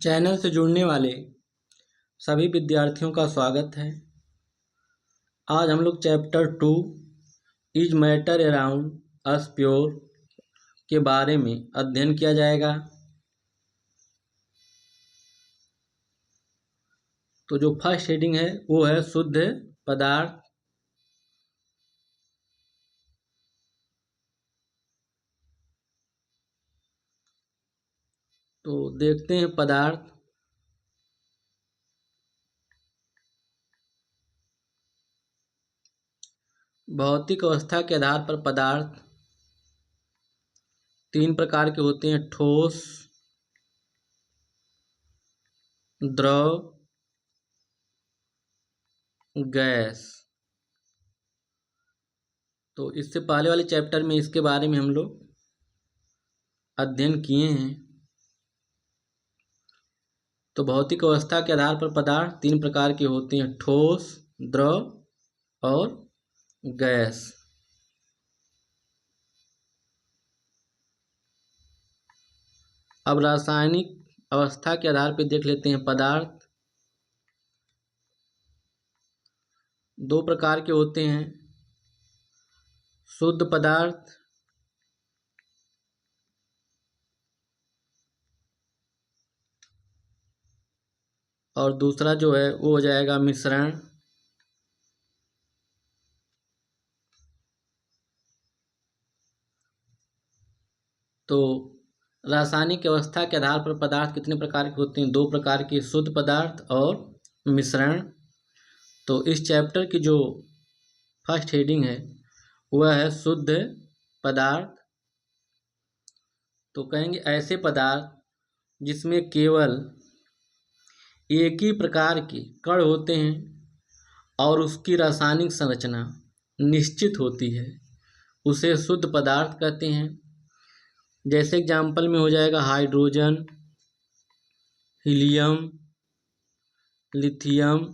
Channel से जुड़ने वाले सभी विद्यार्थियों का स्वागत है। आज हम लोग chapter 2 is matter around us pure के बारे में अध्ययन किया जाएगा। तो जो फर्स्ट हेडिंग है वो है शुद्ध पदार्थ। तो देखते हैं पदार्थ। भौतिक अवस्था के आधार पर पदार्थ तीन प्रकार के होते हैं: ठोस, द्रव, गैस। तो इससे पहले वाले चैप्टर में इसके बारे में हम लोग अध्ययन किए हैं। तो भौतिक अवस्था के आधार पर पदार्थ तीन प्रकार के होते हैं: ठोस, द्रव और गैस। अब रासायनिक अवस्था के आधार पर देख लेते हैं। पदार्थ दो प्रकार के होते हैं: शुद्ध पदार्थ और दूसरा जो है वो हो जाएगा मिश्रण। तो रासायनिक अवस्था के आधार पर पदार्थ कितने प्रकार के होते हैं? दो प्रकार के, शुद्ध पदार्थ और मिश्रण। तो इस चैप्टर की जो फर्स्ट हेडिंग है वह है शुद्ध पदार्थ। तो कहेंगे ऐसे पदार्थ जिसमें केवल एक ही प्रकार के कण होते हैं और उसकी रासायनिक संरचना निश्चित होती है, उसे शुद्ध पदार्थ कहते हैं। जैसे एग्जाम्पल में हो जाएगा hydrogen, helium, lithium,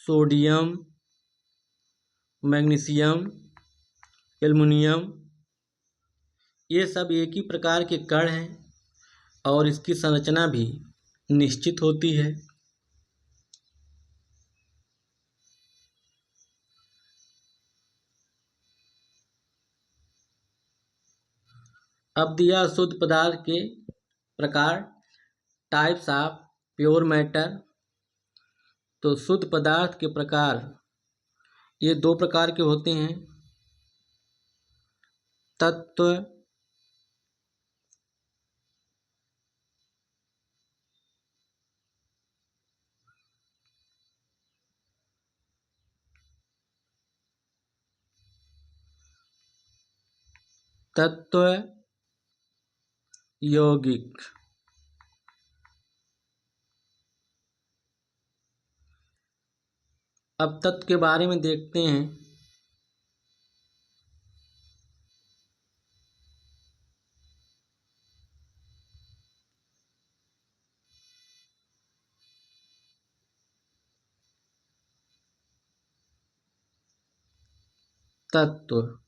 sodium, magnesium, aluminium. ये सब एक ही प्रकार के कण हैं और इसकी संरचना भी निश्चित होती है। अब दिया शुद्ध पदार्थ के प्रकार, टाइप्स ऑफ प्योर मैटर। तो शुद्ध पदार्थ के प्रकार ये दो प्रकार के होते हैं: तत्व तत्व यौगिक। अब तत्व के बारे में देखते हैं। तत्व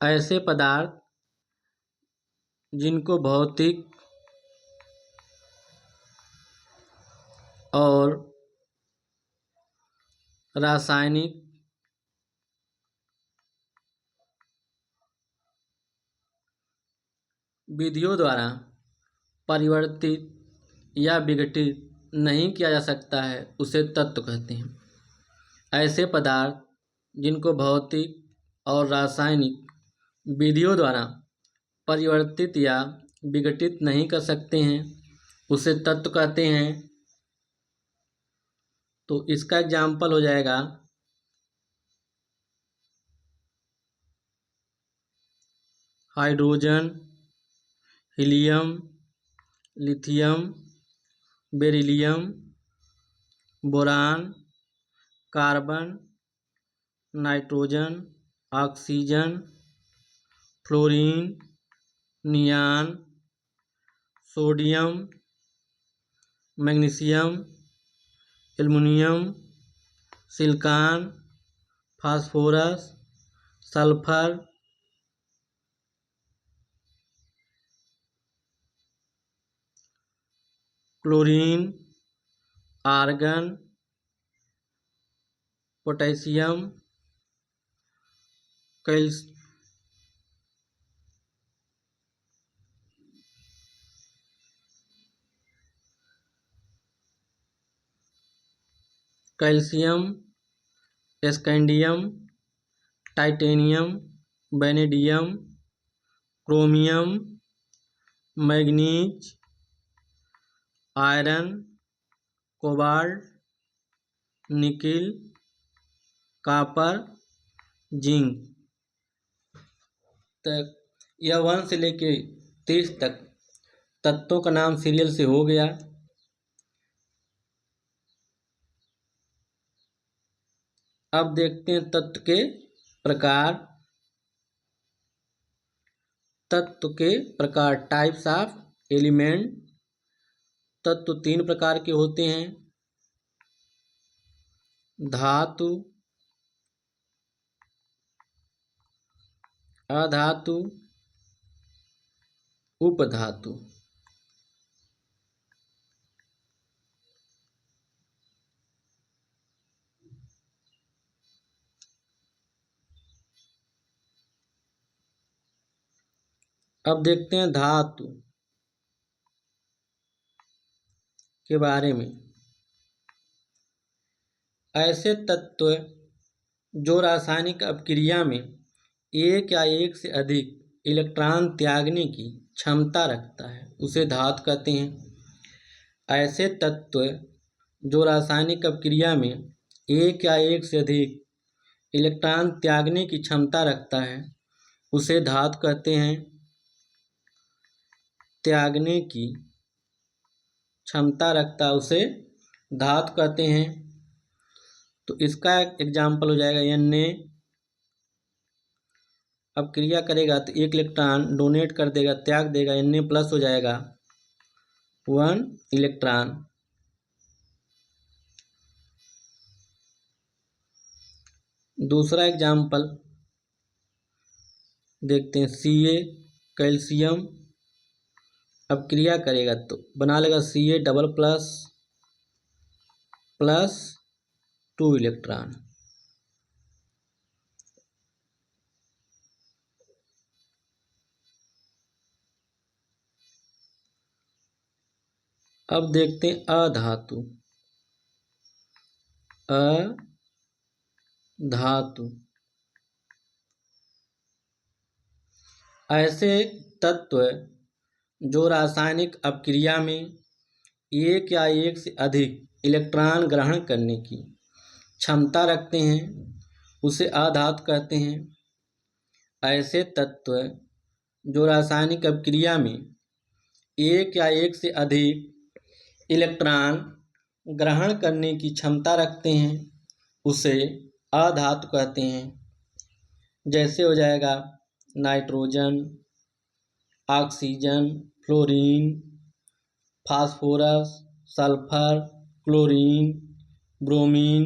ऐसे पदार्थ जिनको भौतिक और रासायनिक विधियों द्वारा परिवर्तित या विघटित नहीं किया जा सकता है, उसे तत्व कहते हैं। ऐसे पदार्थ जिनको भौतिक और रासायनिक विधियों द्वारा परिवर्तित या विघटित नहीं कर सकते हैं, उसे तत्व कहते हैं। तो इसका एग्जाम्पल हो जाएगा hydrogen, helium, lithium, beryllium, boron, carbon, nitrogen, oxygen, fluorine, neon, sodium, magnesium, aluminium, silicon, phosphorus, sulphur, chlorine, argon, potassium, calcium, scandium, titanium, vanadium, chromium, manganese, iron, cobalt, nickel, copper, zinc तक। यह 1 से लेके 30 तक तत्वों का नाम सीरियल से हो गया। अब देखते हैं तत्व के प्रकार। तत्व के प्रकार, टाइप्स ऑफ एलिमेंट। तत्व 3 प्रकार के होते हैं: धातु, अधातु, उपधातु। अब देखते हैं धातु के बारे में। ऐसे तत्व जो रासायनिक अपक्रिया में एक या एक से अधिक इलेक्ट्रॉन त्यागने की क्षमता रखता है, उसे धातु कहते हैं। ऐसे तत्व जो रासायनिक अपक्रिया में एक या एक से अधिक इलेक्ट्रॉन त्यागने की क्षमता रखता है, उसे धातु कहते हैं। त्यागने की क्षमता रखता है उसे धातु कहते हैं। तो इसका एग्जाम्पल हो जाएगा Na। अब क्रिया करेगा तो एक इलेक्ट्रॉन डोनेट कर देगा, त्याग देगा, Na+ हो जाएगा 1 इलेक्ट्रॉन। दूसरा एग्जाम्पल देखते हैं Ca, कैल्शियम। अब क्रिया करेगा तो बना लेगा Ca++ प्लस 2 इलेक्ट्रॉन। अब देखते हैं अधातु। अधातु ऐसे तत्व जो रासायनिक अपक्रिया में एक या एक से अधिक इलेक्ट्रॉन ग्रहण करने की क्षमता रखते हैं, उसे अधातु कहते हैं। ऐसे तत्व जो रासायनिक अपक्रिया में एक या एक से अधिक इलेक्ट्रॉन ग्रहण करने की क्षमता रखते हैं, उसे अधातु कहते हैं। जैसे हो जाएगा nitrogen, oxygen, fluorine, phosphorus, sulphur, chlorine, bromine.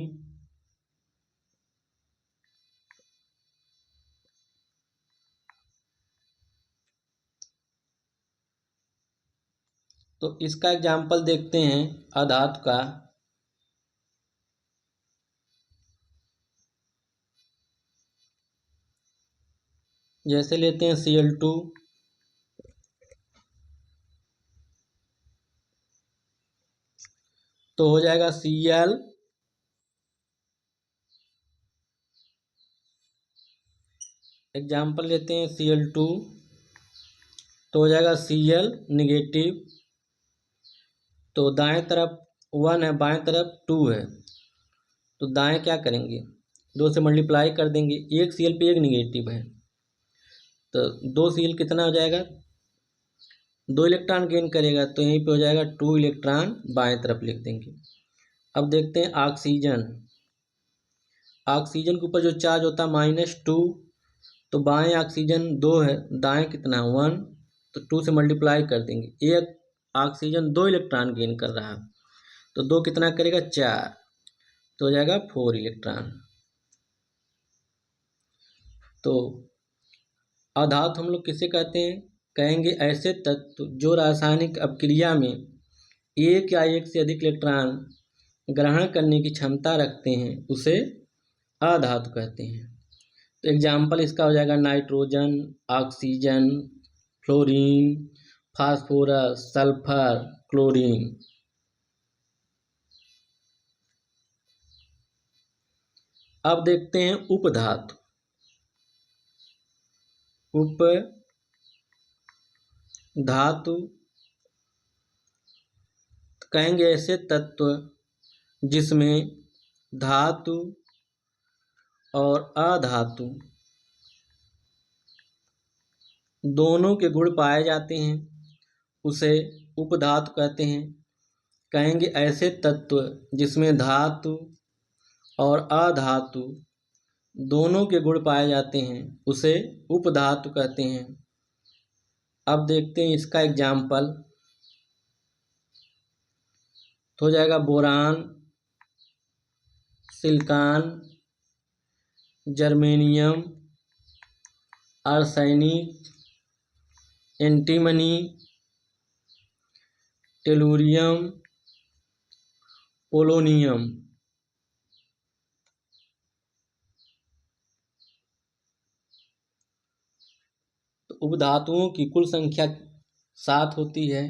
तो इसका एग्जाम्पल देखते हैं अधातु का। जैसे लेते हैं Cl2, तो हो जाएगा Cl। एग्जाम्पल लेते हैं Cl2, तो हो जाएगा Cl-। तो दाएं तरफ 1 है, बाएं तरफ 2 है, तो दाएं क्या करेंगे, 2 से मल्टीप्लाई कर देंगे। एक Cl पे एक निगेटिव है, तो 2 Cl कितना हो जाएगा, 2 इलेक्ट्रॉन गेन करेगा, तो यहीं पे हो जाएगा 2 इलेक्ट्रॉन बाएं तरफ लिख देंगे। अब देखते हैं ऑक्सीजन। ऑक्सीजन के ऊपर जो चार्ज होता है -2, तो बाएं ऑक्सीजन 2 है, दाएं कितना 1, तो 2 से मल्टीप्लाई कर देंगे। एक ऑक्सीजन 2 इलेक्ट्रॉन गेन कर रहा है, तो 2 कितना करेगा 4, तो हो जाएगा 4 इलेक्ट्रॉन। तो अधातु हम लोग किसे कहते हैं, कहेंगे ऐसे तत्व जो रासायनिक अपक्रिया में एक या एक से अधिक इलेक्ट्रॉन ग्रहण करने की क्षमता रखते हैं उसे अधातु कहते हैं। तो एग्जाम्पल इसका हो जाएगा nitrogen, oxygen, fluorine, phosphorus, sulphur, chlorine. अब देखते हैं उपधातु। उपधातु कहेंगे ऐसे तत्व जिसमें धातु और अधातु दोनों के गुण पाए जाते हैं उसे उपधातु कहते हैं। कहेंगे ऐसे तत्व जिसमें धातु और अधातु दोनों के गुण पाए जाते हैं उसे उपधातु कहते हैं। अब देखते हैं इसका एग्जाम्पल। तो हो जाएगा boron, silicon, germanium, arsenic, antimony, tellurium, polonium. तो उपधातुओं की कुल संख्या 7 होती है।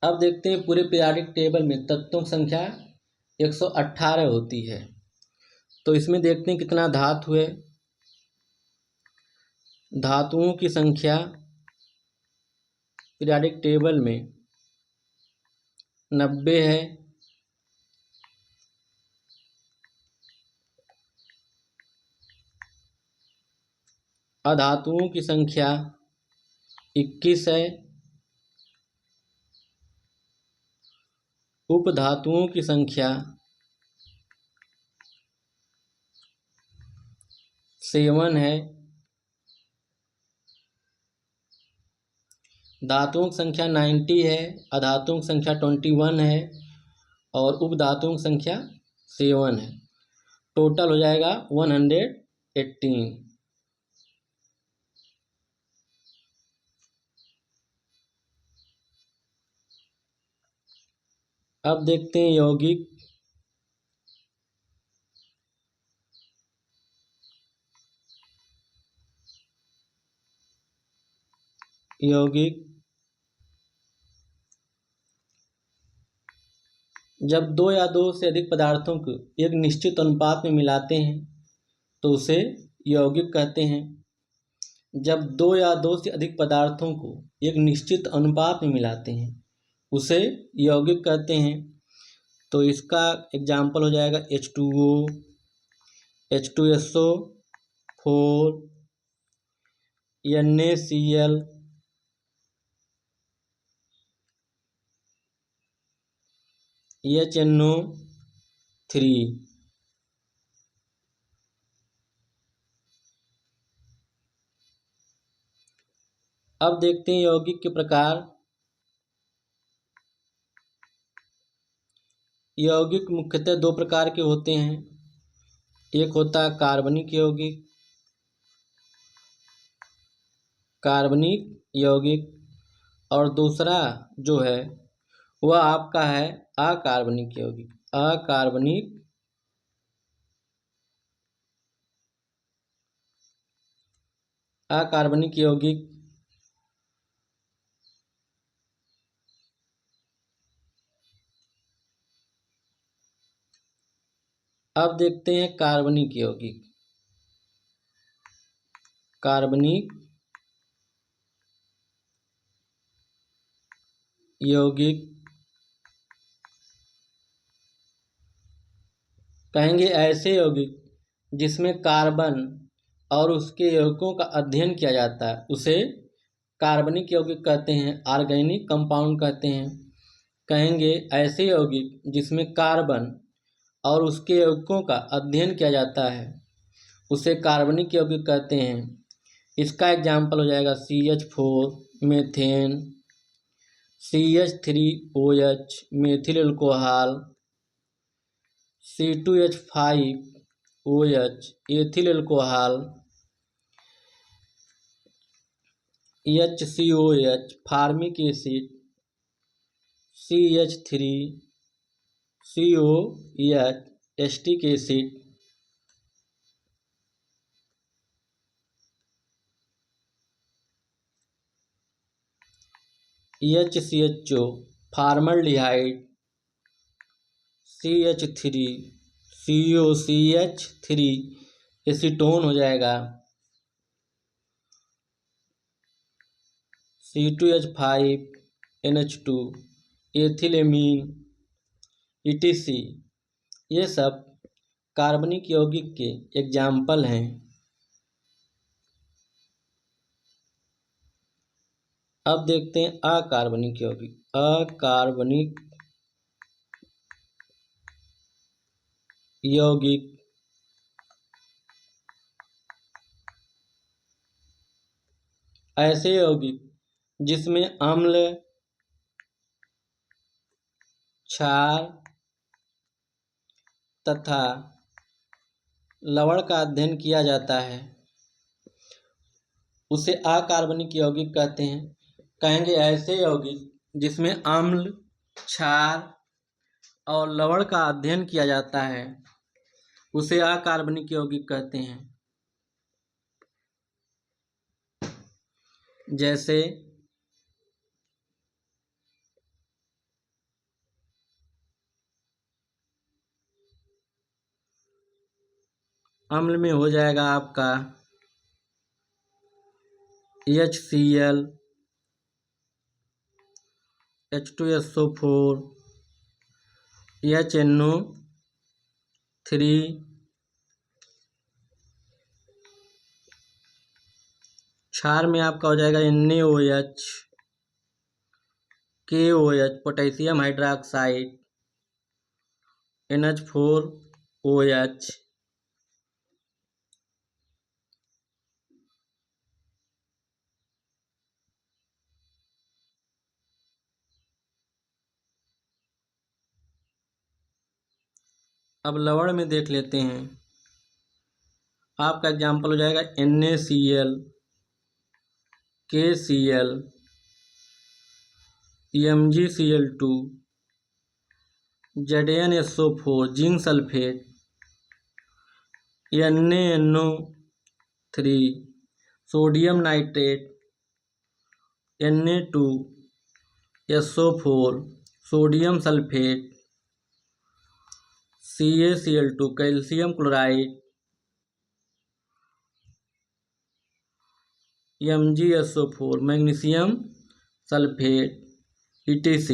अब देखते हैं पूरे पीरियोडिक टेबल में तत्वों की संख्या 118 होती है। तो इसमें देखते हैं कितना धातु है। धातुओं की संख्या पीरियोडिक टेबल में 90 है। अधातुओं की संख्या 21 है। उपधातुओं की संख्या 7 है। धातुओं की संख्या 90 है, अधातुओं की संख्या 21 है और उपधातुओं की संख्या 7 है। टोटल हो जाएगा 118। अब देखते हैं यौगिक। यौगिक जब दो या दो से अधिक पदार्थों को एक निश्चित अनुपात में मिलाते हैं तो उसे यौगिक कहते हैं। जब दो या दो से अधिक पदार्थों को एक निश्चित अनुपात में मिलाते हैं उसे यौगिक कहते हैं। तो इसका एग्जाम्पल हो जाएगा H2O, H2SO4, NaCl, HNO3। अब देखते हैं यौगिक के प्रकार। यौगिक मुख्यतः 2 प्रकार के होते हैं। एक होता है कार्बनिक यौगिक, और दूसरा जो है वह आपका है अकार्बनिक यौगिक। अकार्बनिक यौगिक अब देखते हैं कार्बनिक यौगिक। कार्बनिक यौगिक कहेंगे ऐसे यौगिक जिसमें कार्बन और उसके यौगिकों का अध्ययन किया जाता है उसे कार्बनिक यौगिक कहते हैं, ऑर्गेनिक कंपाउंड कहते हैं। कहेंगे ऐसे यौगिक जिसमें कार्बन और उसके यौगिकों का अध्ययन किया जाता है उसे कार्बनिक यौगिक कहते हैं। इसका एग्जाम्पल हो जाएगा CH4 methane, CH3OH methyl alcohol, C2H5OH ethyl alcohol, HCOH formic acid, CH3 COH acetic acid, HCHO formaldehyde, CH3 COCH3 acetone हो जाएगा, C2H5 NH2 एथिलेमीन ETC। ये सब कार्बनिक यौगिक के एग्जाम्पल हैं। अब देखते हैं अकार्बनिक यौगिक। अकार्बनिक यौगिक ऐसे यौगिक जिसमें अम्ल, क्षार तथा लवण का अध्ययन किया जाता है, उसे अकार्बनिक यौगिक कहते हैं। कहेंगे ऐसे यौगिक जिसमें अम्ल, क्षार और लवण का अध्ययन किया जाता है, उसे अकार्बनिक यौगिक कहते हैं। जैसे अम्ल में हो जाएगा आपका HCl, H2SO4, HNO3, क्षार में आपका हो जाएगा NaOH, KOH potassium hydroxide, NH4OH। अब लवण में देख लेते हैं। आपका एग्जाम्पल हो जाएगा NaCl, KCl, MgCl2, ZnSO4 zinc sulphate, NaNO3 sodium nitrate, Na2SO4 sodium sulphate, CaCl2 calcium chloride, MgSO4 magnesium sulphate ETC।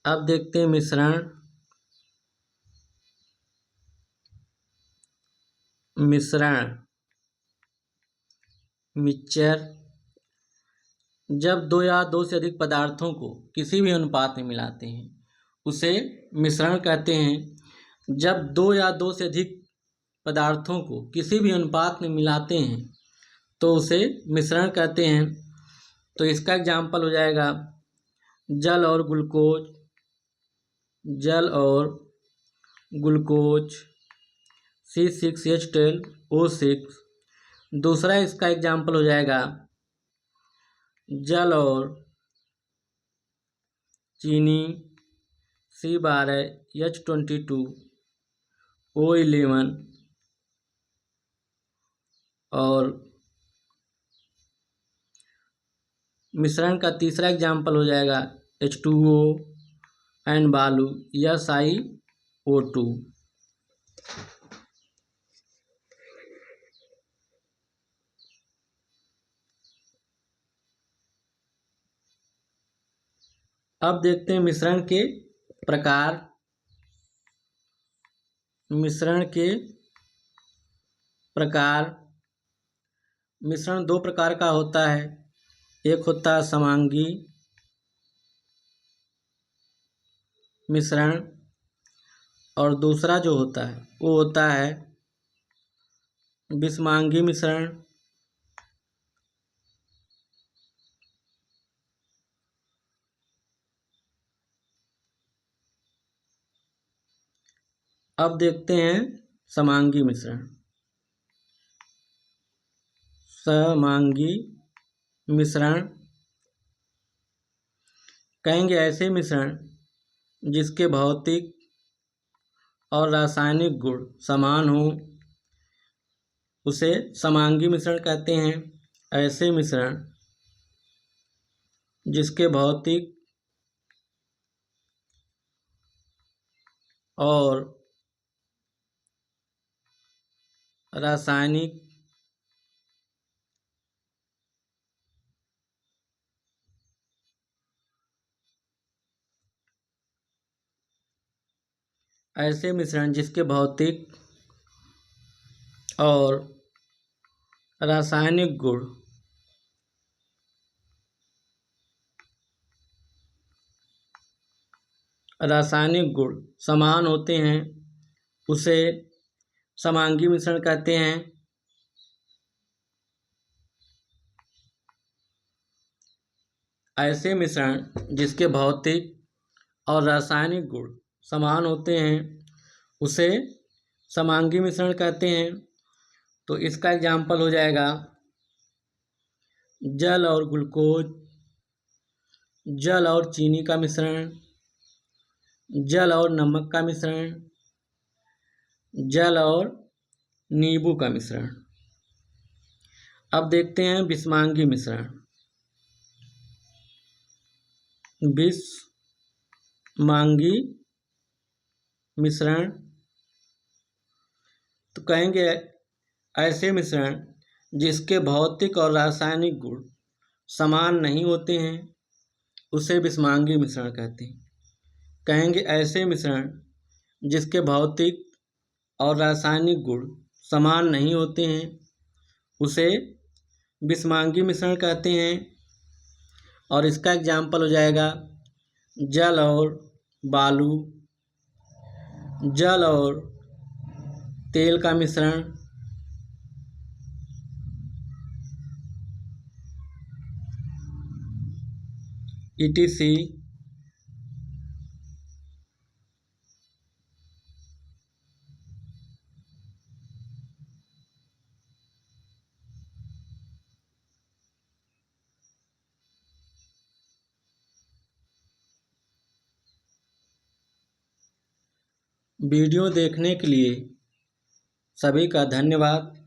अब देखते हैं मिश्रण। मिक्सचर जब दो या दो से अधिक पदार्थों को किसी भी अनुपात में मिलाते हैं उसे मिश्रण कहते हैं। जब दो या दो से अधिक पदार्थों को किसी भी अनुपात में मिलाते हैं तो उसे मिश्रण कहते हैं। तो इसका एग्जाम्पल हो जाएगा जल और ग्लूकोज, जल और ग्लूकोज C6H12O6। दूसरा इसका एग्जाम्पल हो जाएगा जल और चीनी C12H22O11। और मिश्रण का तीसरा एग्जाम्पल हो जाएगा H2O एंड बालू SiO2। अब देखते हैं मिश्रण के प्रकार। मिश्रण के प्रकार। मिश्रण दो प्रकार का होता है, एक होता है समांगी मिश्रण और दूसरा जो होता है वो होता है विषमांगी मिश्रण। अब देखते हैं समांगी मिश्रण। समांगी मिश्रण कहेंगे ऐसे मिश्रण जिसके भौतिक और रासायनिक गुण समान हो, उसे समांगी मिश्रण कहते हैं। ऐसे मिश्रण जिसके भौतिक और रासायनिक ऐसे मिश्रण जिसके भौतिक और रासायनिक गुण समान होते हैं, उसे समांगी मिश्रण कहते हैं। ऐसे मिश्रण जिसके भौतिक और रासायनिक गुण समान होते हैं, उसे समांगी मिश्रण कहते हैं। तो इसका एग्जाम्पल हो जाएगा जल और ग्लूकोज, जल और चीनी का मिश्रण, जल और नमक का मिश्रण, जल और नींबू का मिश्रण। अब देखते हैं विषमांगी मिश्रण। विषमांगी मिश्रण तो कहेंगे ऐसे मिश्रण जिसके भौतिक और रासायनिक गुण समान नहीं होते हैं, उसे विषमांगी मिश्रण कहते हैं। कहेंगे ऐसे मिश्रण जिसके भौतिक और रासायनिक गुण समान नहीं होते हैं, उसे विषमांगी मिश्रण कहते हैं। और इसका एग्जाम्पल हो जाएगा जल और बालू, जल और तेल का मिश्रण, ETC। वीडियो देखने के लिए सभी का धन्यवाद।